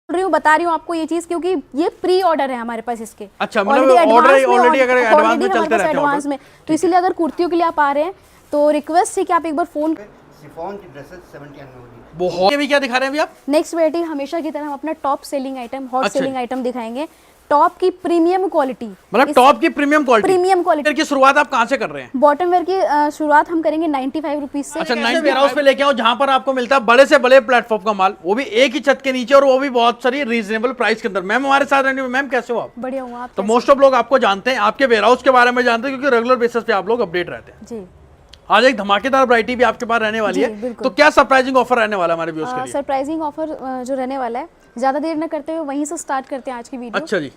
रही हूँ, बता रही हूँ आपको ये चीज, क्योंकि ये प्री ऑर्डर है हमारे पास इसके। अच्छा, मतलब ऑलरेडी अगर एडवांस में चलते रहते हैं एडवांस में, तो इसीलिए अगर कुर्तियों के लिए आप आ रहे हैं तो रिक्वेस्ट है कि आप एक बार फोन। शिफॉन की ड्रेसेस 70 में होगी। बहुत। ये भी क्या दिखा रहे हैं अभी आप? नेक्स्ट वैरायटी हमेशा की तरह हम अपना top selling item, hot selling item दिखाएंगे। टॉप की प्रीमियम क्वालिटी, मतलब टॉप की प्रीमियम क्वालिटी। प्रीमियम क्वालिटी की शुरुआत आप कहाँ से कर रहे हैं? बॉटम वेयर की शुरुआत हम करेंगे 95 रुपीज से। अच्छा, नए वेयर हाउस पे लेके आओ जहां पर आपको मिलता है बड़े से बड़े प्लेटफॉर्म का माल, वो भी एक ही छत के नीचे, और वो भी बहुत सारी रीजनेबल प्राइस के अंदर। मैम हमारे साथ रहने में, मैम कैसे हो आप? बढ़िया हूँ आप? तो मोस्ट ऑफ लोग आपको जानते हैं, आपके वेयर हाउस के बारे में जानते हैं, क्योंकि रेगुलर बेसिस पे आप लोग अपडेट रहते हैं जी। आज एक धमाकेदार वैरायटी भी आपके पास रहने वाली है, तो क्या सरप्राइजिंग ऑफर रहने वाला है हमारे व्यूअर्स के लिए? सरप्राइजिंग ऑफर जो रहने वाला है, ज्यादा देर न करते हुए वहीं से स्टार्ट करते हैं आज की वीडियो। अच्छा जी।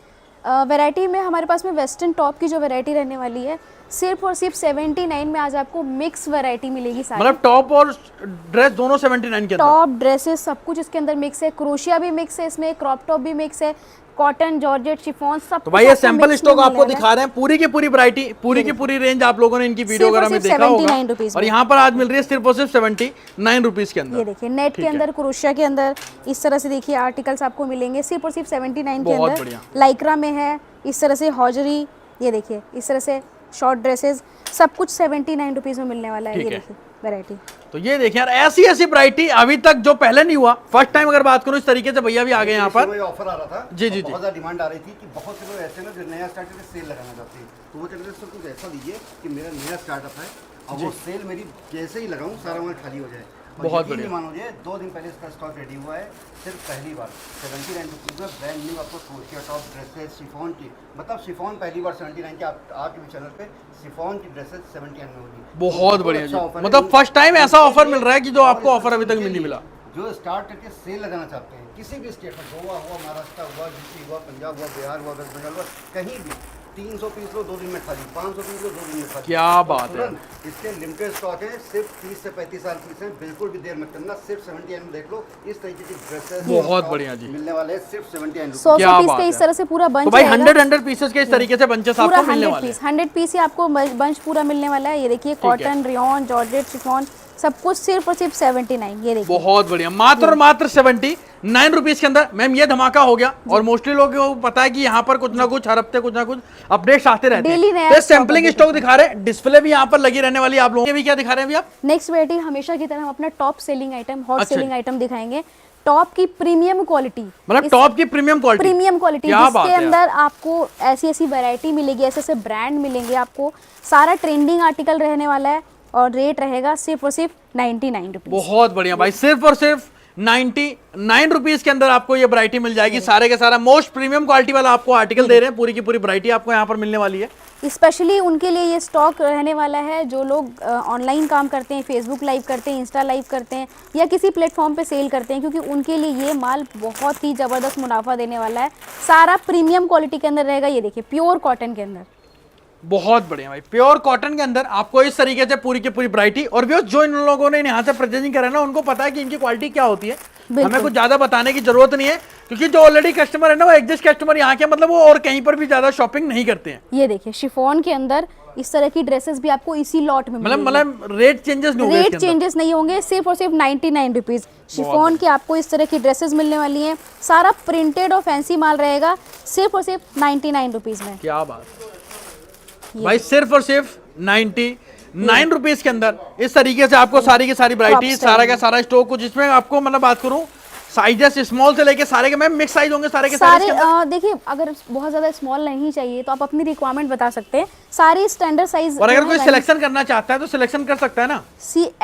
वैरायटी में हमारे पास में वेस्टर्न टॉप की जो वैरायटी रहने वाली है, सिर्फ और सिर्फ 79 में आज आपको मिक्स वैरायटी मिलेगी सारी। मतलब टॉप और ड्रेस दोनों 79 के अंदर? टॉप ड्रेसेस सब कुछ इसके अंदर मिक्स है, क्रोशिया भी मिक्स है इसमें, क्रॉप टॉप भी मिक्स है, कॉटन, जॉर्जेट, शिफॉन, सब। तो भाई ये सैंपल स्टॉक आपको दिखा रहे हैं, पूरी की पूरी वैरायटी, पूरी की पूरी रेंज आप लोगों ने इनकी वीडियो वगैरह में देखा होगा। और यहाँ पर आज मिल रही है सिर्फ और सिर्फ 79 रुपीज के अंदर। ये देखिए नेट के अंदर, क्रोशिया के अंदर, इस तरह से देखिए आर्टिकल्स आपको मिलेंगे सिर्फ और सिर्फ 79 के अंदर। लाइक्रा में है, इस तरह से हॉजरी, ये देखिए इस तरह से शॉर्ट ड्रेसेस, सब कुछ 79 रुपीज में मिलने वाला है। ये देखिए वैरायटी। तो ये देखिए यार, ऐसी ऐसी वैरायटी अभी तक जो पहले नहीं हुआ, फर्स्ट टाइम अगर बात करूं इस तरीके से भैया भी आ गए यहाँ पर। ऑफर आ रहा था जी जी जी, बहुत ज्यादा डिमांड आ रही थी कि बहुत से लोग ऐसे ना जो नया स्टार्ट करके सेल लगाना चाहते हैं, तो वो चलते सर कुछ ऐसा दीजिए कि मेरा नया स्टार्टअप है और वो सेल मेरी जैसे ही लगाऊं सारा माल खाली हो जाए। बहुत बढ़िया। मानो मुझे 2 दिन पहले इसका स्टॉक रेडी हुआ है, सिर्फ पहली बार 79 रुपीज़ में ब्रांड न्यू आपको क्रोशिया टॉप ड्रेसेस शिफॉन की, मतलब शिफॉन पहली बार 79 की आपके भी चैनल पे शिफॉन की ड्रेसेस 70 में होगी। बहुत बढ़िया जी, मतलब फर्स्ट टाइम ऐसा ऑफर मिल रहा है कि जो आपको ऑफर अभी तक नहीं मिला। जो स्टार्ट करके सेल लगाना चाहते हैं किसी भी स्टेट में, गोवा हुआ, महाराष्ट्र हुआ, यूपी हुआ, पंजाब हुआ, बिहार हुआ, वेस्ट बंगाल हुआ, कहीं भी 300 पीस लो 2 दिन में खाली, 500 पीस लो 2 दिन में खाली। क्या बात है। इसके लिमिटेड स्टॉक है, सिर्फ 30 से 35 साल पीस है, बिल्कुल भी देर मत करना। सिर्फ 70 में देख लो, इस तरीके की ड्रेसेस बहुत बढ़िया जी मिलने वाले हैं सिर्फ 70 100 पीस के इस तरह से पूरा बंच। तो भाई 100 पीसेस के इस तरीके से बंचेस आपको मिलने वाले हैं। 100 पीस ही आपको बंच पूरा मिलने वाला है। ये देखिए कॉटन, रियॉन, जॉर्जेट, शिफॉन, सब कुछ सिर्फ और सिर्फ 79। ये देखिए बहुत बढ़िया, मात्र और मात्र 79 रुपीज के अंदर। मैम ये धमाका हो गया, और मोस्टली लोगों को पता है कि यहाँ पर कुछ ना कुछ हर हफ्ते कुछ ना कुछ अपडेट्स आते रहते हैं। तो सैंपलिंग स्टॉक दिखा रहे हैं, डिस्प्ले भी यहाँ पर लगी रहने वाली है आप लोगों के। भी क्या दिखा रहे हैं अभी आप? नेक्स्ट वैरायटी हमेशा की तरह हम अपना top selling item, hot selling item दिखाएंगे। टॉप की प्रीमियम क्वालिटी, मतलब टॉप की प्रीमियम क्वालिटी, जिसके अंदर आपको ऐसी ऐसी वैरायटी मिलेगी, ऐसे ऐसे ब्रांड मिलेंगे आपको, सारा ट्रेंडिंग आर्टिकल रहने वाला है, और रेट रहेगा सिर्फ और सिर्फ 99 रुपीज। बहुत बढ़िया भाई, सिर्फ और सिर्फ 99 रुपीज के अंदर आपको ये वैरायटी मिल जाएगी। सारे के सारा मोस्ट प्रीमियम क्वालिटी वाला आपको आर्टिकल दे रहे हैं, पूरी की पूरी वैरायटी आपको यहाँ पर मिलने वाली है। स्पेशली उनके लिए ये स्टॉक रहने वाला है जो लोग ऑनलाइन काम करते हैं, फेसबुक लाइव करते हैं, इंस्टा लाइव करते हैं, या किसी प्लेटफॉर्म पे सेल करते हैं, क्योंकि उनके लिए ये माल बहुत ही ज़बरदस्त मुनाफा देने वाला है। सारा प्रीमियम क्वालिटी के अंदर रहेगा। ये देखिए प्योर कॉटन के अंदर, बहुत बढ़िया भाई, प्योर कॉटन के अंदर आपको इस तरीके से पूरी की पूरी वैरायटी। और भी जो इन लोगों ने यहाँ से परचेजिंग करा ना, उनको पता है कि इनकी क्वालिटी क्या होती है, हमें कुछ ज्यादा बताने की जरूरत नहीं है, क्योंकि जो ऑलरेडी कस्टमर है ना, वो एग्जिस्ट कस्टमर यहाँ के, मतलब वो और कहीं पर भी ज्यादा शॉपिंग नहीं करते हैं। ये देखिए शिफॉन के अंदर इस तरह की ड्रेसेस भी आपको इसी लॉट में मतलब रेट चेंजेस नहीं होंगे, रेट चेंजेस नहीं होंगे, सिर्फ और सिर्फ 99 रुपीज। शिफॉन की आपको इस तरह की ड्रेसेस मिलने वाली हैं, सारा प्रिंटेड और फैंसी माल रहेगा, सिर्फ और सिर्फ 99 रुपीज में। क्या बात भाई, सिर्फ और सिर्फ 99 रुपीज के अंदर इस तरीके से आपको सारी की सारी वैरायटी, सारा का सारा स्टॉक, कुछ जिसमें आपको मतलब बात करूं साइजेस स्मॉल से लेके सारे के, मैम मिक्स साइज होंगे सारे के सारे। देखिए अगर बहुत ज्यादा स्मॉल नहीं चाहिए तो आप अपनी रिक्वायरमेंट बता सकते हैं, सारी स्टैंडर्ड साइज। और अगर कोई सिलेक्शन करना चाहता है तो सिलेक्शन कर सकता है ना।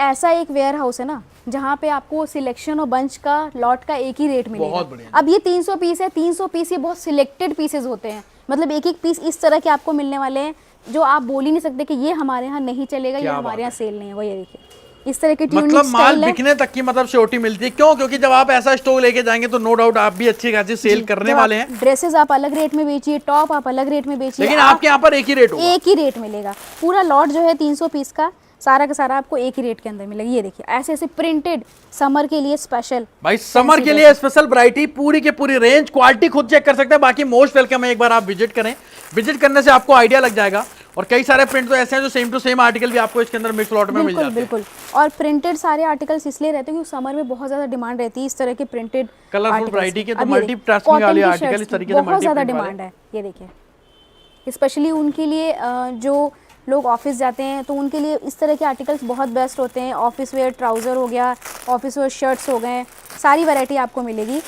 ऐसा एक वेयर हाउस है ना जहाँ पे आपको सिलेक्शन और बंच का लॉट का एक ही रेट मिलेगा। अब ये 300 पीस है, 300 पीस ये बहुत सिलेक्टेड पीसेज होते हैं, मतलब एक एक पीस इस तरह के आपको मिलने वाले हैं जो आप बोल ही नहीं सकते कि ये हमारे यहाँ नहीं चलेगा, ये हमारे यहाँ सेल नहीं है। वो ये देखिए इस तरह की मतलब माल बिकने तक की मतलब श्योरिटी मिलती है। क्यों? क्योंकि जब आप ऐसा स्टॉक लेके जाएंगे तो नो डाउट आप भी अच्छी खासी सेल करने वाले हैं। ड्रेसेस आप अलग रेट में बेचिए, टॉप आप अलग रेट में बेचिए, लेकिन आपके यहाँ पर एक ही रेट होगा, एक ही रेट मिलेगा। पूरा लॉट जो है 300 पीस का, सारा का सारा आपको एक ही रेट के अंदर मिलेगा। ये देखिए ऐसे ऐसे प्रिंटेड समर के लिए स्पेशल, भाई समर के लिए स्पेशल वैरायटी, पूरी के पूरी रेंज, क्वालिटी खुद चेक कर सकते हैं। बाकी मोस्ट वेलकम है, एक बार आप विजिट करें, विजिट करने से आपको आइडिया लग जाएगा। और कई सारे प्रिंट तो ऐसे हैं जो सेम टू सेम आर्टिकल भी आपको इसके अंदर मिक्स लॉट में मिल बिल्कुल जाते हैं। बिल्कुल। और प्रिंटेड सारे आर्टिकल्स इसलिए रहते हैं क्योंकि समर में बहुत ज्यादा डिमांड रहती है इस तरह के प्रिंटेड कलरफुल वैरायटी के, तो मल्टी टास्किंग वाले आर्टिकल इस तरीके से बहुत ज्यादा मल्टी डिमांड है। ये देखिए स्पेशली उनके लिए जो लोग ऑफिस जाते हैं तो उनके लिए इस तरह के आर्टिकल्स बहुत बेस्ट होते हैं। ऑफिस वेयर ट्राउज़र हो गया, ऑफिस वेयर शर्ट्स हो गए, सारी वैरायटी आपको मिलेगी।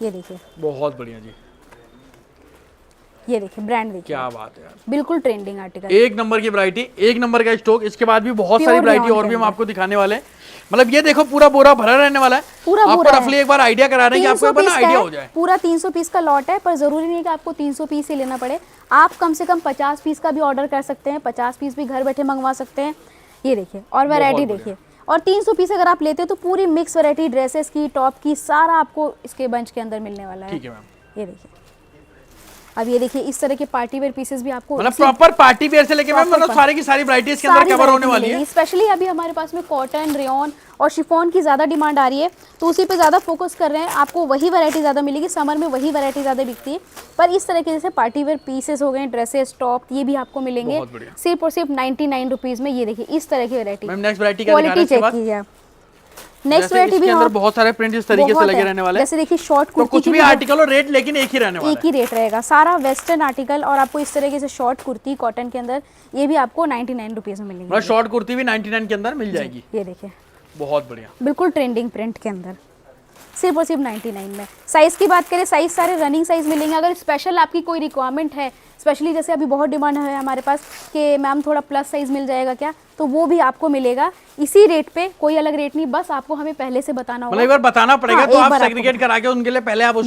ये देखिए बहुत बढ़िया जी, ये देखिए ब्रांड देखिए, क्या बात है यार, बिल्कुल ट्रेंडिंग आर्टिकल, एक नंबर की वैरायटी, एक नंबर का स्टॉक। इसके बाद भी बहुत सारी वैरायटी और भी हम आपको दिखाने वाले हैं। मतलब ये देखो पूरा बोरा भरा रहने वाला है, पूरा आपको बोरा रफली एक बार आइडिया करा रहे हैं कि आपको एक बार आइडिया हो जाए। पूरा 300 पीस का लॉट है, पर जरूरी नहीं है कि आपको 300 पीस ही लेना पड़े। आप कम से कम 50 पीस का भी ऑर्डर कर सकते हैं, 50 पीस भी घर बैठे मंगवा सकते हैं। ये देखिए और वैरायटी देखिए। और 300 पीस अगर आप लेते हैं तो पूरी मिक्स वैरायटी ड्रेसेस की, टॉप की, सारा आपको इसके बंच के अंदर मिलने वाला है। ठीक है मैम। ये देखिए अब ये देखिए इस तरह के पार्टी वेयर पीसेस भी आपको मतलब प्रॉपर पार्टी वेयर से लेके मैम मतलब सारी की सारी वैरायटी इसके अंदर कवर होने वाली है। स्पेशली अभी हमारे पास में कॉटन, रेयॉन और शिफॉन की ज़्यादा डिमांड आ रही है तो उसी पे ज़्यादा फोकस कर रहे हैं। आपको वही वैरायटी ज़्यादा मिलेगी, समर में वही वैरायटी ज़्यादा बिकती है। पर इस तरह के जैसे पार्टी वेयर पीसेस हो गए, ड्रेसेस, टॉप, ये भी आपको मिलेंगे सिर्फ और सिर्फ 99 रुपीज़ में। ये देखिए इस तरह की variety, next variety quality check कीजिए आप। नेक्स्ट वैरायटी भी अंदर बहुत सारे प्रिंट इस तरीके से लगे रहने वाले हैं। जैसे देखिए शॉर्ट तो कुर्ती कुछ भी आर्टिकल और रेट लेकिन एक ही रहने वाला है, एक ही रेट रहेगा। सारा वेस्टर्न आर्टिकल और आपको इस तरीके से शॉर्ट कुर्ती कॉटन के अंदर ये भी आपको 99 रुपीज़ में मिलेंगे। मतलब शॉर्ट कुर्ती भी 99 के अंदर मिल जाएगी। ये देखिए बहुत बढ़िया, बिल्कुल ट्रेंडिंग प्रिंट के अंदर सिर्फ और सिर्फ 99 में। साइज़ की बात करें, साइज़ सारे रनिंग साइज़ मिलेंगे। अगर स्पेशल आपकी कोई रिक्वायरमेंट है, स्पेशली जैसे अभी बहुत डिमांड है हमारे पास कि मैम थोड़ा प्लस साइज़ मिल जाएगा क्या, तो वो भी आपको मिलेगा इसी रेट पे, कोई अलग रेट नहीं। बस आपको हमें पहले से बताना होगा, मतलब एक बार बताना पड़ेगा। हाँ, तो एक आप बार सेग्रीगेट करा के उनके लिए पहले आप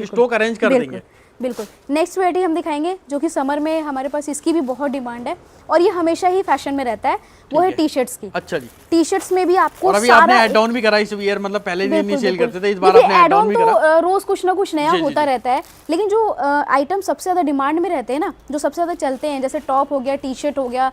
स्टॉक अरेंज कर देंगे। बिल्कुल। नेक्स्ट वैरायटी हम दिखाएंगे जो कि समर में हमारे पास इसकी भी बहुत डिमांड है और ये हमेशा ही फैशन में रहता है, वो है टी शर्ट्स की। अच्छा जी, टी शर्ट्स में भी आपको और अभी आपने ऐड डाउन भी करा इस ईयर, मतलब पहले नहीं सेल करते थे, इस बार आपने ऐड डाउन भी करा। तो रोज कुछ ना कुछ नया होता रहता है, लेकिन जो आइटम सबसे ज्यादा डिमांड में रहते हैं ना, जो सबसे ज्यादा चलते हैं, जैसे टॉप हो गया, टी शर्ट हो गया,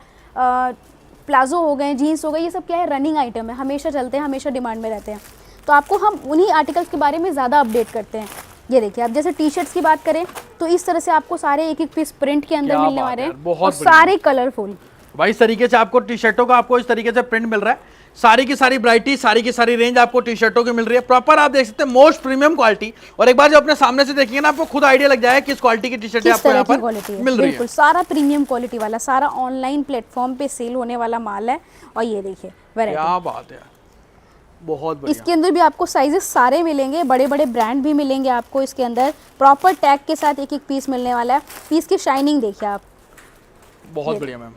प्लाजो हो गए, जीन्स हो गए, ये सब क्या है रनिंग आइटम है, हमेशा चलते हैं, हमेशा डिमांड में रहते हैं। तो आपको हम उन्हीं आर्टिकल्स के बारे में ज़्यादा अपडेट करते हैं। ये देखिए आप जैसे टी शर्ट्स की बात करें तो इस तरह से आपको सारे एक एक पीस प्रिंट के अंदर मिलने वाले हैं और सारे कलरफुल। भाई इस तरीके से आपको टी शर्टों का आपको इस तरीके से प्रिंट मिल रहा है, सारी की सारी वैरायटी, सारी की सारी रेंज आपको टी शर्टों की मिल रही है। प्रॉपर आप देख सकते हैं मोस्ट प्रीमियम क्वालिटी, और एक बार जो अपने सामने से देखेंगे ना आपको खुद आइडिया लग जाएगा किस क्वालिटी की टी शर्ट आपको यहाँ पर मिल रही है। बिल्कुल सारा प्रीमियम क्वालिटी वाला, सारा ऑनलाइन प्लेटफॉर्म पे सेल होने वाला माल है। और ये देखिए वैरायटी, क्या बात है, बहुत बढ़िया। इसके अंदर भी आपको साइजेस सारे मिलेंगे, बड़े बड़े ब्रांड भी मिलेंगे आपको इसके अंदर। प्रॉपर टैग के साथ एक एक पीस मिलने वाला है। पीस की शाइनिंग देखिए आप, बहुत बढ़िया मैम,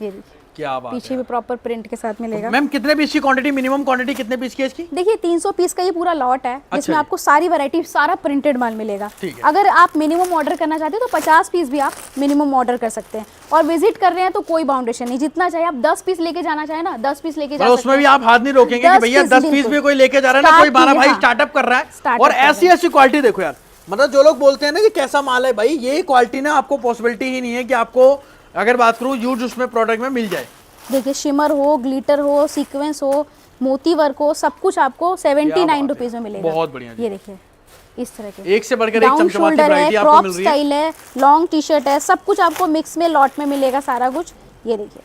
ये देखिए क्या बात पीछे भी प्रॉपर प्रिंट के साथ मिलेगा। मैम कितने पीस की क्वांटिटी, मिनिमम क्वांटिटी कितने पीस की है इसकी? देखिए 300 पीस का ये पूरा लॉट है, जिसमें आपको सारी वैरायटी, सारा प्रिंटेड माल मिलेगा। अगर आप मिनिमम ऑर्डर करना चाहते हैं तो 50 पीस भी आप मिनिमम ऑर्डर कर सकते हैं। और विजिट कर रहे हैं तो कोई बाउंडेशन नहीं, जितना चाहे आप 10 पीस लेके जाना चाहे ना 10 पीस लेके जा सकते हैं। उसमें भी आप हाथ नहीं रोकेंगे कि भैया 10 पीस भी कोई लेके जा रहा है ना, कोई बारह भाई स्टार्टअप कर रहा है। और ऐसी ऐसी क्वालिटी देखो यार, मतलब जो लोग बोलते हैं ना कि कैसा माल है, भाई ये क्वालिटी ना आपको पॉसिबिलिटी ही नहीं है कि आपको अगर बात करूँ यूज उसमें प्रोडक्ट में मिल जाए। देखिए शिमर हो, ग्लिटर हो, सीक्वेंस हो, मोती वर्क हो, सब कुछ आपको 79 रुपीज में मिलेगा। बहुत बढ़िया। ये देखिए इस तरह के एक से बढ़कर एक चमचमाती वैरायटी आपको क्रॉप मिल रही है, स्टाइल है, लॉन्ग टी शर्ट है, सब कुछ आपको मिक्स में लॉट में मिलेगा सारा कुछ। ये देखिए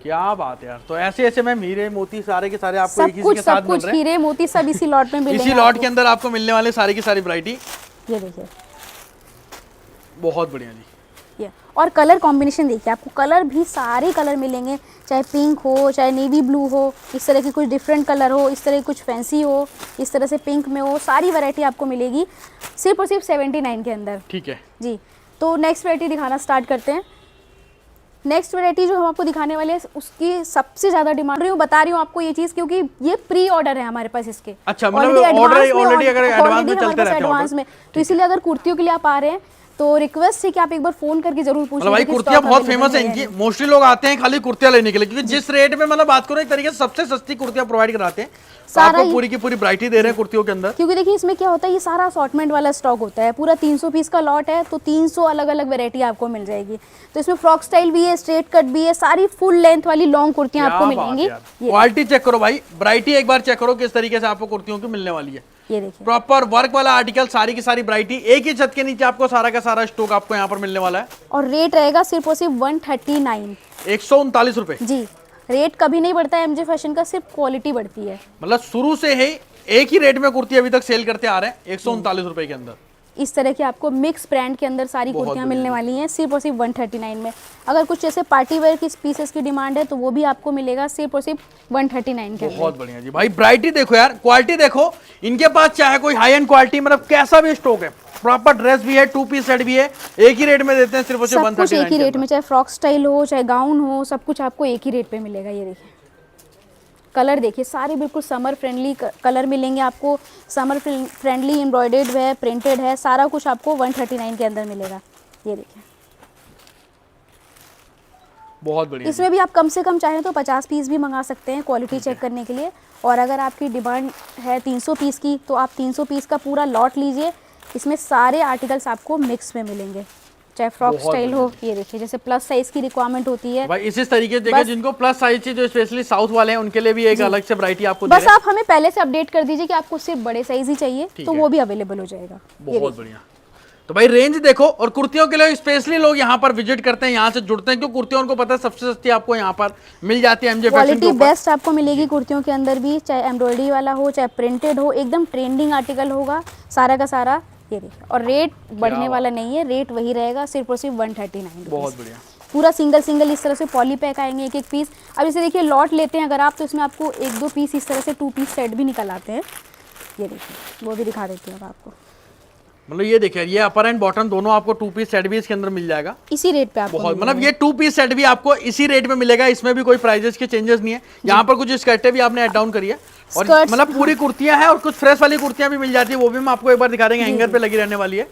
क्या बात है यार। तो ऐसे ऐसे मैम हीरे मोती सारे के सारे आपको एक सब के साथ मिल कुछ रहे हैं। हीरे मोती सब इसी लॉट में मिलेंगे, इसी लॉट के अंदर आपको मिलने वाले सारी की सारी वैरायटी। ये देखिए बहुत बढ़िया जी। ये और कलर कॉम्बिनेशन देखिए, आपको कलर भी सारे कलर मिलेंगे, चाहे पिंक हो, चाहे नेवी ब्लू हो, इस तरह की कुछ डिफरेंट कलर हो, इस तरह की कुछ फैंसी हो, इस तरह से पिंक में हो, सारी वैरायटी आपको मिलेगी सिर्फ और सिर्फ 79 के अंदर। ठीक है जी। तो नेक्स्ट वैरायटी दिखाना स्टार्ट करते हैं। नेक्स्ट वैरायटी जो हम आपको दिखाने वाले हैं उसकी सबसे ज्यादा डिमांड रही हूँ, बता रही हूँ आपको ये चीज़ क्योंकि ये प्री ऑर्डर है हमारे पास इसके। अच्छा, मतलब ऑलरेडी अगर एडवांस में चलते रहते हैं एडवांस में, तो इसीलिए अगर कुर्तियों के लिए आप आ रहे हैं तो रिक्वेस्ट है कि आप एक बार फोन करके जरूर पूछ लीजिए। भाई कुर्तियां बहुत फेमस है इनकी, मोस्टली लोग आते हैं खाली कुर्तियां लेने के लिए, क्योंकि जिस रेट में मतलब बात करो एक तरीके से सबसे सस्ती कुर्तियां प्रोवाइड कराते हैं। सारा पूरी की पूरी वैरायटी दे रहे हैं कुर्तियों के अंदर। क्योंकि देखिए इसमें क्या होता है, ये सारा असॉर्टमेंट वाला स्टॉक होता है, पूरा 300 पीस का लॉट है तो 300 अलग अलग वैरायटी आपको मिल जाएगी। तो इसमें फ्रॉक स्टाइल भी है, स्ट्रेट कट भी है, सारी फुल लेंथ वाली लॉन्ग कुर्तियां आपको मिलेंगी। क्वालिटी चेक करो भाई, वैरायटी एक बार चेक करो किस तरीके से आपको कुर्तियों की मिलने वाली है। ये देखिए प्रॉपर वर्क वाला आर्टिकल, सारी की सारी वैरायटी एक ही छत के नीचे आपको सारा का सारा स्टॉक आपको यहाँ पर मिलने वाला है। और रेट रहेगा सिर्फ और सिर्फ 139। 139 रुपए जी, रेट कभी नहीं बढ़ता है एमजे फैशन का, सिर्फ क्वालिटी बढ़ती है। मतलब शुरू से ही एक ही रेट में कुर्ती अभी तक सेल करते आ रहे हैं 139 रुपए के अंदर। इस तरह की आपको मिक्स ब्रांड के अंदर सारी कुर्तियाँ मिलने वाली हैं सिर्फ और सिर्फ 139 में। अगर कुछ जैसे पार्टी वेयर की पीसेस की डिमांड है तो वो भी आपको मिलेगा सिर्फ और सिर्फ 139 के अंदर। बहुत बढ़िया जी भाई, वैरायटी देखो यार, क्वालिटी देखो इनके पास, चाहे कोई हाई एंड क्वालिटी मतलब कैसा भी स्टॉक है, प्रॉपर ड्रेस भी है, 2 पीस सेट भी है, एक ही रेट में देते हैं सिर्फ और सिर्फ सब कुछ 139 एक ही रेट में, चाहे फ्रॉक स्टाइल हो चाहे गाउन हो, सब कुछ आपको एक ही रेट पे मिलेगा। ये देखिए कलर देखिए, सारे बिल्कुल समर फ्रेंडली कलर मिलेंगे आपको। समर फ्रेंडली एम्ब्रॉयडर्ड है, प्रिंटेड है, सारा कुछ आपको 139 के अंदर मिलेगा। ये देखिए बहुत बढ़िया। इसमें भी आप कम से कम चाहें तो 50 पीस भी मंगा सकते हैं क्वालिटी चेक करने के लिए। और अगर आपकी डिमांड है 300 पीस की तो आप 300 पीस का पूरा लॉट लीजिए। इसमें सारे आर्टिकल्स आपको मिक्स में मिलेंगे, चाहे फ्रॉक स्टाइल हो। ये देखिए जैसे प्लस साइज की रिक्वायरमेंट होती है भाई, इसी तरीके से देखिए जिनको प्लस साइज चाहिए, जो स्पेशली साउथ वाले हैं उनके लिए भी एक अलग से वैरायटी आपको दे बस रहे हैं। आप हमें पहले से अपडेट कर दीजिए कि आपको सिर्फ बड़े साइज ही चाहिए तो वो भी अवेलेबल हो जाएगा। बहुत बढ़िया। तो भाई रेंज देखो, और कुर्तियों के लिए स्पेशली लोग यहाँ पर विजिट करते हैं, यहाँ से जुड़ते हैं, क्योंकि कुर्तियों उनको पता है सबसे सस्ती आपको यहाँ पर मिल जाती है एमजे फैशन के क्वालिटी ऊपर। बेस्ट आपको मिलेगी कुर्तियों के अंदर भी, चाहे एम्ब्रॉयडरी वाला हो चाहे प्रिंटेड हो, एकदम ट्रेंडिंग आर्टिकल होगा सारा का सारा। ये देखिए, और रेट बढ़ने वाला नहीं है, रेट वही रहेगा सिर्फ और सिर्फ 139। बहुत बढ़िया। पूरा सिंगल सिंगल इस तरह से पॉली पैक आएंगे, एक एक पीस। अब इसे देखिए लॉट लेते हैं अगर आप तो इसमें आपको 1-2 पीस इस तरह से 2 पीस सेट भी निकल आते हैं। ये देखिए वो भी दिखा देती हूँ आपको। मतलब ये देखिए, ये अपर एंड बॉटम दोनों आपको 2 पीस सेट भी इसके अंदर मिल जाएगा इसी रेट पे आपको बहुत। मिल मतलब ये 2 पीस सेट भी आपको इसी रेट में मिलेगा, इसमें भी कोई प्राइजेस के चेंजेस नहीं है। यहाँ पर कुछ स्कर्टें भी आपने ऐड डाउन करी है, और Skirts, मतलब पूरी कुर्तियां हैं, और कुछ फ्रेश वाली कुर्तियां भी मिल जाती है, वो भी हम आपको एक बार दिखा देंगे, हैंगर पे लगी रहने वाली है।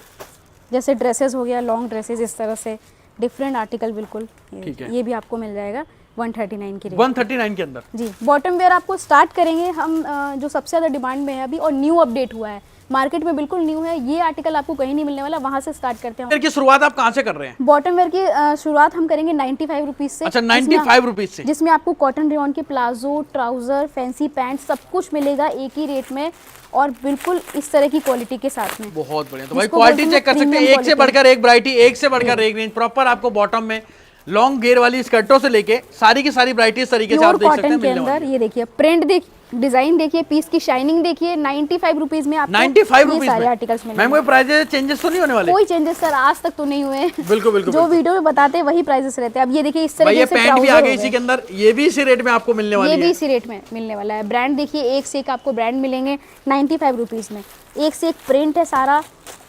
जैसे ड्रेसेस हो गया, लॉन्ग ड्रेसेस, इस तरह से डिफरेंट आर्टिकल बिल्कुल। ठीक है। ये भी आपको मिल जाएगा 139 की रेट। 139 के अंदर जी, बॉटम वेयर आपको स्टार्ट करेंगे हम जो सबसे ज़्यादा डिमांड में है अभी और न्यू अपडेट हुआ है, मार्केट में बिल्कुल न्यू है, ये आर्टिकल आपको कहीं नहीं मिलने वाला, वहाँ से स्टार्ट करते हैं। की शुरुआत आप कहाँ से कर रहे हैं? बॉटम वेयर की शुरुआत हम करेंगे 95 रुपीज़ से। अच्छा, 95 रुपीज से, जिसमें आपको कॉटन रेयॉन के प्लाजो, ट्राउजर, फैंसी पैंट सब कुछ मिलेगा एक ही रेट में, और बिल्कुल इस तरह की क्वालिटी के साथ में। बहुत बढ़िया। तो भाई इसको क्वालिटी बोलते चेक कर हैं सकते हैं, premium एक से बढ़कर एक वैरायटी, एक से बढ़कर एक रेंज। प्रॉपर आपको बॉटम में लॉन्ग घेर वाली स्कर्टों से लेके सारी की सारी वैरायटी इस तरीके से आप देख सकते हैं कॉटन के मिलने अंदर। वाली है। ये देखिए प्रिंट डिजाइन देखिए, पीस की शाइनिंग देखिए, 95 रुपीज़ में आपको 95 ये रुपीज सारे में आर्टिकल्स मैम, मिलेंगे। कोई प्राइस चेंजेस तो नहीं होने वाले? कोई चेंजेस सर आज तक तो नहीं हुए हैं। बिल्कुल बिल्कुल जो बिल्कुल। वीडियो में बताते हैं वही प्राइसेस रहते हैं। अब ये देखिए इस भाई तरीके ये से पैंट भी trouser आ हो गई इसी के अंदर, ये भी इसी रेट में आपको मिलने वाली ये भी है। इसी रेट में मिलने वाला है। ब्रांड देखिए, एक से एक आपको ब्रांड मिलेंगे 95 रुपीज़ में, एक से एक प्रिंट है सारा।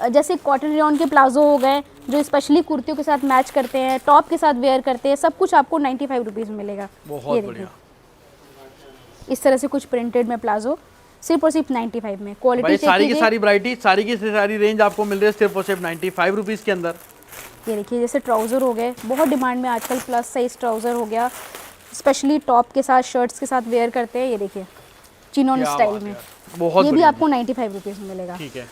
जैसे कॉटन रेयॉन के प्लाजो हो गए जो स्पेशली कुर्तियों के साथ मैच करते हैं, टॉप के साथ वेयर करते हैं, सब कुछ आपको 95 रुपीज़ में मिलेगा। बहुत ये बढ़िया। देखिए इस तरह से कुछ प्रिंटेड में प्लाजो सिर्फ और सिर्फ 95 में। क्वालिटी भाई चेक सारी की कीजिए। सारी वैरायटी, सारी की सारी रेंज आपको मिल रही है सिर्फ और सिर्फ 95 रुपीज के अंदर। ये देखिए जैसे ट्राउज़र हो गए, बहुत डिमांड में आजकल प्लस साइज ट्राउज़र हो गया, स्पेशली टॉप के साथ शर्ट्स के साथ वेयर करते हैं। ये देखिए चिनोन क्या स्टाइल बात में, है, बहुत ये भी बढ़िया। आपको 95 रुपीज़ में मिलेगा। ठीक है।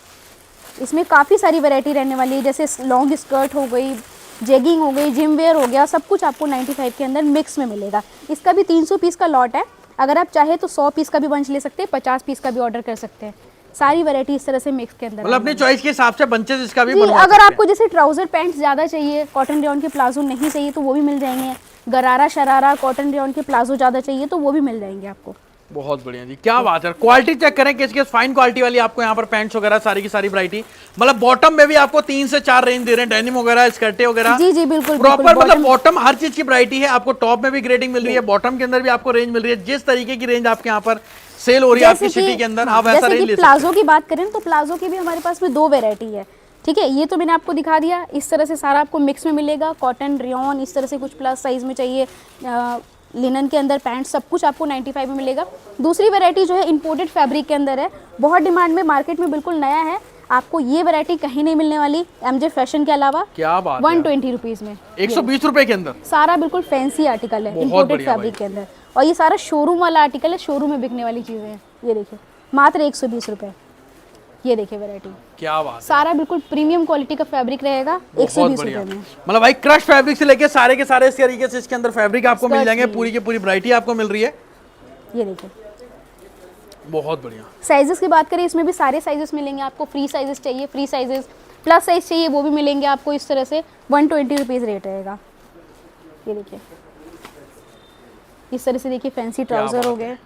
इसमें काफ़ी सारी वैरायटी रहने वाली है, जैसे लॉन्ग स्कर्ट हो गई, जेगिंग हो गई, जिम वेयर हो गया, सब कुछ आपको 95 के अंदर मिक्स में मिलेगा। इसका भी 300 पीस का लॉट है, अगर आप चाहे तो 100 पीस का भी बंच ले सकते हैं, 50 पीस का भी ऑर्डर कर सकते हैं। सारी वैरायटी इस तरह से मिक्स के अंदर मतलब अपनी चॉइस के हिसाब से बंचेस इसका भी जी। बनवा अगर सकते हैं। आपको जैसे ट्राउजर पैंट ज़्यादा चाहिए, कॉटन रेयॉन के प्लाजो नहीं चाहिए तो वो भी मिल जाएंगे। गरारा शरारा कॉटन रेयॉन के प्लाजो ज़्यादा चाहिए तो वो भी मिल जाएंगे आपको। बहुत बढ़िया जी, क्या बात है। क्वालिटी चेक करें, किस किस फाइन क्वालिटी वाली आपको यहाँ पर पैंट्स वगैरह सारी की सारी वैरायटी। मतलब बॉटम में भी आपको 3 से 4 रेंज दे रहे हैं, डेनिम वगैरह, स्कर्टे वगैरह। जी जी बिल्कुल प्रॉपर मतलब बॉटम हर चीज की वैरायटी है। आपको टॉप में भी ग्रेडिंग मिल रही है, बॉटम के अंदर भी आपको रेंज मिल रही है। जिस तरीके की रेंज आपके यहाँ पर सेल हो रही है आपकी सिटी के अंदर, आप ऐसा रेंज ले सकते हैं। प्लाजो की बात करें तो प्लाजो की भी हमारे पास में 2 वैरायटी है। ठीक है, ये तो मैंने आपको दिखा दिया, इस तरह से सारा आपको मिक्स में मिलेगा। कॉटन रेयॉन इस तरह से कुछ प्लस साइज में चाहिए, लिनन के अंदर पैंट, सब कुछ आपको 95 में मिलेगा। दूसरी वैरायटी जो है इंपोर्टेड फैब्रिक के अंदर है, बहुत डिमांड में, मार्केट में बिल्कुल नया है। आपको ये वैरायटी कहीं नहीं मिलने वाली एमजे फैशन के अलावा। क्या बात है। 120 रुपीज़ में 120 रुपए के अंदर सारा बिल्कुल फैंसी आर्टिकल है, इंपोर्टेड फैब्रिक के अंदर। और ये सारा शोरूम वाला आर्टिकल है, शोरूम में बिकने वाली चीज़ें हैं। ये देखिए मात्र 120 रुपये। ये देखिए वैरायटी, क्या बात है। सारा बिल्कुल प्रीमियम क्वालिटी का फैब्रिक रहेगा 120 रुपये में। मतलब भाई क्रश फैब्रिक से लेके सारे के सारे इस तरीके से इसके अंदर फैब्रिक आपको मिल जाएंगे, पूरी की पूरी वैरायटी आपको मिल रही है। ये देखिए बहुत बढ़िया। साइजेस की बात करें, इसमें भी सारे साइजेस मिलेंगे आपको। फ्री साइजेस चाहिए फ्री साइजेस, प्लस साइज चाहिए वो भी मिलेंगे आपको। इस तरह से 120 रुपीज़ रेट रहेगा। ये देखिए इस तरह से, देखिए फैंसी ट्राउजर हो गए।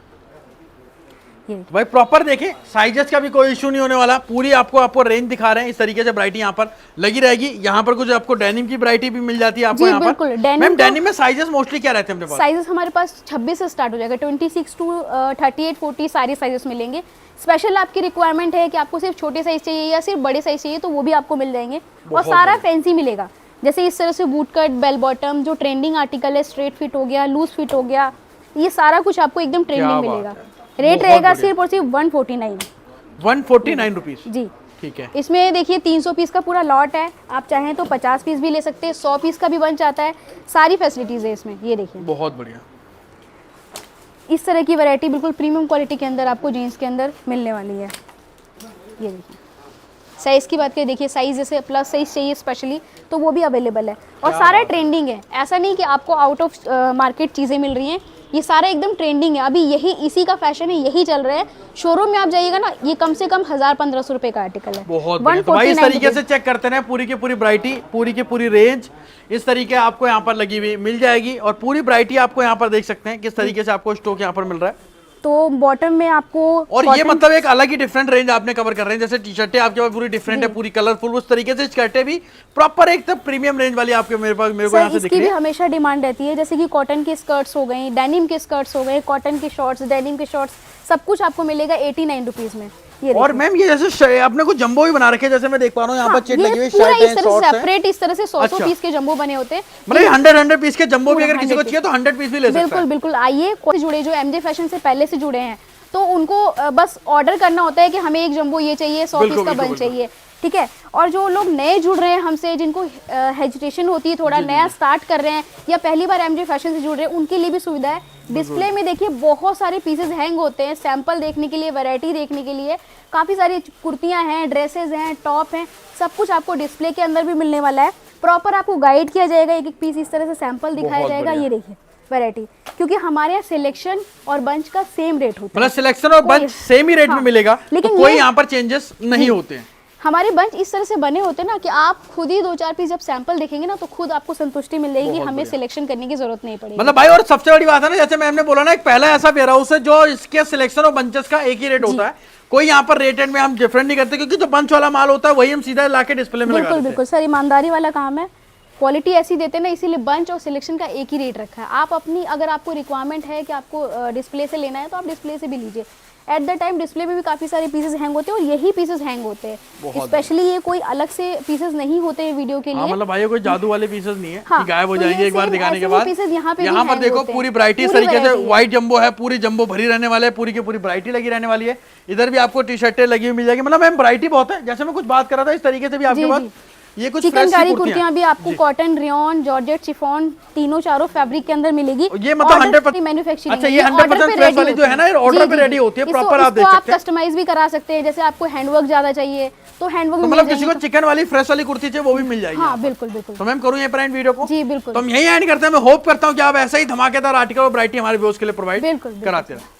ये देखिए भाई प्रॉपर देखें, साइजेस का भी कोई इशू नहीं होने वाला। पूरी आपको रेंज दिखा रहे हैं। इस तरीके से वैरायटी यहाँ पर लगी रहेगी। यहाँ पर कुछ आपको डेनिम की वैरायटी भी मिल जाती है आपको जी, यहाँ बिल्कुल। पर। मैम डेनिम में साइजेस मोस्टली क्या रहते हैं अपने पास? साइजेस हमारे पास 26 से स्टार्ट हो जाएगा, 26 टू 38 40 सारे साइजेस मिलेंगे। स्पेशल आपकी रिक्वायरमेंट है कि आपको सिर्फ छोटे साइज चाहिए या सिर्फ बड़े साइज चाहिए तो वो भी आपको मिल जाएंगे। और सारा फैंसी मिलेगा, जैसे इस तरह से बूट कट, बेल बॉटम, जो ट्रेंडिंग आर्टिकल है, स्ट्रेट फिट हो गया, लूज फिट हो गया, ये सारा कुछ आपको एकदम ट्रेंडिंग मिलेगा। रेट रहेगा सिर्फ और सिर्फ 149 रुपीज। जी ठीक है। इसमें देखिए 300 पीस का पूरा लॉट है। आप चाहें तो 50 पीस भी ले सकते हैं, 100 पीस का भी बंच आता है। सारी फैसिलिटीज है इसमें। ये देखिए बहुत बढ़िया। इस तरह की वैरायटी बिल्कुल प्रीमियम क्वालिटी के अंदर आपको जीन्स के अंदर मिलने वाली है। ये देखिए साइज़ की बात करें, देखिए साइज़ जैसे प्लस साइज़ चाहिए स्पेशली तो वो भी अवेलेबल है। और सारा ट्रेंडिंग है, ऐसा नहीं कि आपको आउट ऑफ मार्केट चीज़ें मिल रही हैं। ये सारा एकदम ट्रेंडिंग है, अभी यही इसी का फैशन है, यही चल रहा है। शोरूम में आप जाइएगा ना, ये कम से कम 1000-1500 रुपए का आर्टिकल है। बहुत बढ़िया। तो भाई इस तरीके से चेक करते हैं पूरी की पूरी वैरायटी, पूरी की पूरी रेंज इस तरीके आपको यहाँ पर लगी हुई मिल जाएगी। और पूरी वैरायटी आपको यहाँ पर देख सकते हैं किस तरीके से आपको स्टॉक यहाँ पर मिल रहा है। तो बॉटम में आपको और ये मतलब एक अलग ही डिफरेंट रेंज आपने कवर कर रहे हैं। जैसे टी शर्टें आपके पास पूरी डिफरेंट है, पूरी कलरफुल, उस तरीके से शर्टें भी प्रॉपर एक तब प्रीमियम रेंज वाली आपके मेरे को यहाँ से दिख रही है। इसकी भी हमेशा डिमांड रहती है, जैसे कि कॉटन की स्कर्ट्स हो गई, डेनिम के स्कर्ट्स हो गए, कॉटन के शॉर्ट्स, डेनिम के शॉर्ट्स, सब कुछ आपको मिलेगा 89 रुपीज में। ये और मैम ये जैसे आपने कुछ जंबो भी बना रखे हैं, जैसे मैं देख पा रहा हूँ यहाँ पर चेट लगी हुई शर्ट है, शॉर्ट्स है। सेपरेट इस तरह से 100 पीस के जंबो बने होते हैं। मतलब 100 पीस के जंबो भी अगर किसी को चाहिए तो 100 पीस भी ले सकता है। बिल्कुल बिल्कुल। आइए जुड़े जो एमजे फैशन से पहले से जुड़े हैं तो उनको बस ऑर्डर करना होता है कि हमें एक जंबो ये चाहिए, 100 पीस का बन चाहिए, ठीक है। और जो लोग नए जुड़ रहे हैं हमसे, जिनको हेजिटेशन होती है, थोड़ा नया स्टार्ट कर रहे हैं या पहली बार एमजे फैशन से जुड़ रहे हैं, उनके लिए भी सुविधा है। डिस्प्ले में देखिए बहुत सारे पीसेस हैंग होते हैं, सैंपल देखने के लिए, वैरायटी देखने के लिए। काफ़ी सारी कुर्तियाँ हैं, ड्रेसेस हैं, टॉप हैं, सब कुछ आपको डिस्प्ले के अंदर भी मिलने वाला है। प्रॉपर आपको गाइड किया जाएगा, एक एक पीस इस तरह से सैंपल दिखाया जाएगा। ये देखिए वैरायटी, क्योंकि हमारे यहाँ सिलेक्शन और बंच का सेम रेट होता है। मतलब सिलेक्शन और बंच सेम ही रेट में मिलेगा, लेकिन कोई यहाँ पर चेंजेस नहीं होते हैं। हमारे बंच इस तरह से बने होते हैं ना कि आप खुद ही 2-4 पीस जब सैंपल देखेंगे ना तो खुद आपको संतुष्टि मिल जाएगी, हमें सिलेक्शन करने की जरूरत नहीं पड़ेगी। मतलब भाई और सबसे बड़ी बात है ना, जैसे मैम ने बोला ना, एक पहला ऐसा वेयर हाउस है जो इसके सिलेक्शन और बंचेस का एक ही रेट होता है। कोई यहाँ पर रेट में हम डिफरेंट नहीं करते, क्योंकि जो बंच वाला माल होता है वही हम सीधा लाके डिस्प्ले में लगा देते हैं। बिल्कुल सर, ईमानदारी वाला काम है, क्वालिटी ऐसी देते हैं ना, इसीलिए बंच और सिलेक्शन का एक ही रेट रखा है। आप अपनी, अगर आपको रिक्वायरमेंट है कि आपको डिस्प्ले से लेना है तो आप डिस्प्ले से भी लीजिए। एट द टाइम डिस्प्ले में भी काफ़ी सारे पीसेस हैंग होते हैं और यही पीसेस हैंग होते हैं, स्पेशली ये कोई अलग से पीसेस नहीं होते हैं वीडियो के लिए। मतलब भाई कोई जादू वाले पीसेस नहीं है कि गायब हो तो जाएंगे एक बार दिखाने के बाद। यहाँ पर देखो पूरी वैरायटी इस तरीके से, व्हाइट जंबो है, पूरी जंबो भरी रहने वाले है, पूरी की पूरी वैरायटी लगी रहने वाली है। इधर भी आपको टी शर्टें लगी हुई मिल जाएगी। मतलब मैम वैरायटी बहुत है, जैसे मैं कुछ बात कर रहा था इस तरीके से भी आपके पास ये कुछ चिकनकारी कुर्तियां भी आपको कॉटन, रेयन, जॉर्जेट, शिफॉन, तीनों चारों फैब्रिक के अंदर मिलेगी। ये मतलब 100% मैन्युफैक्चरिंग। अच्छा, ये 100% फ्रेश वाली जो है ना, ये ऑर्डर पे रेडी होती है, प्रॉपर आप देख सकते हैं। आप कस्टमाइज भी करा सकते हैं, जैसे आपको हैंडवर्क ज्यादा चाहिए तो हैंडवर्क, मतलब किसी को चिकन वाली फ्रेश वाली कुर्ती चाहिए वो भी मिल जाएगी। हाँ बिल्कुल बिल्कुल। तो मैम करूँ ये प्राइम वीडियो को? जी बिल्कुल। तो हम यही एंड करते हैं। मैं होप करता हूँ कि आप ऐसा ही धमाकेदार आर्टिकल और वैरायटी हमारे व्यूअर्स के लिए प्रोवाइड कराते रहे।